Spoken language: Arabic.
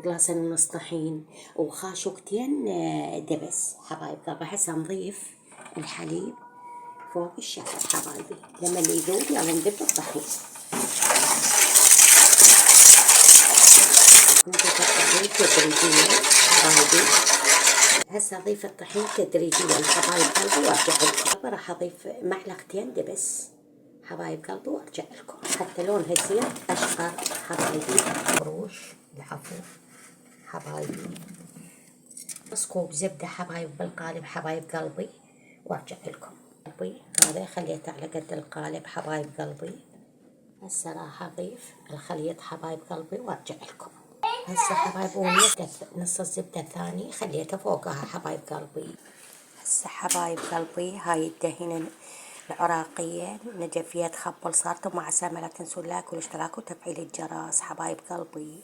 جلاسين ونص طحين وخاشوقتين دبس حبايب قلبي. هسه نضيف الحليب فوق الشكل حبايبي. لما اللي يذوب يلا ندب الطحين. نضيف الطحين تدريجيا حبايبي. هسه اضيف الطحين تدريجيا حبايب قلبي وارجع لكم. راح اضيف معلقتين دبس حبايب قلبي وارجع لكم حتى لونها يصير اشقر حبايبي. قروش العفو حبايبي. نص كوب زبدة حبايب بالقالب حبايب قلبي وارجع لكم. قلبي هذا خليته على قد القالب حبايب قلبي. هسه راح اضيف الخليط حبايب قلبي وارجع لكم. هسه حبايب نص الزبدة الثاني خليته فوقها حبايب قلبي. هسه حبايب قلبي هاي الدهنة العراقية نجفية تخبل صارتم. مع السلامة، لا تنسوا اللايك والاشتراك وتفعيل الجرس حبايب قلبي.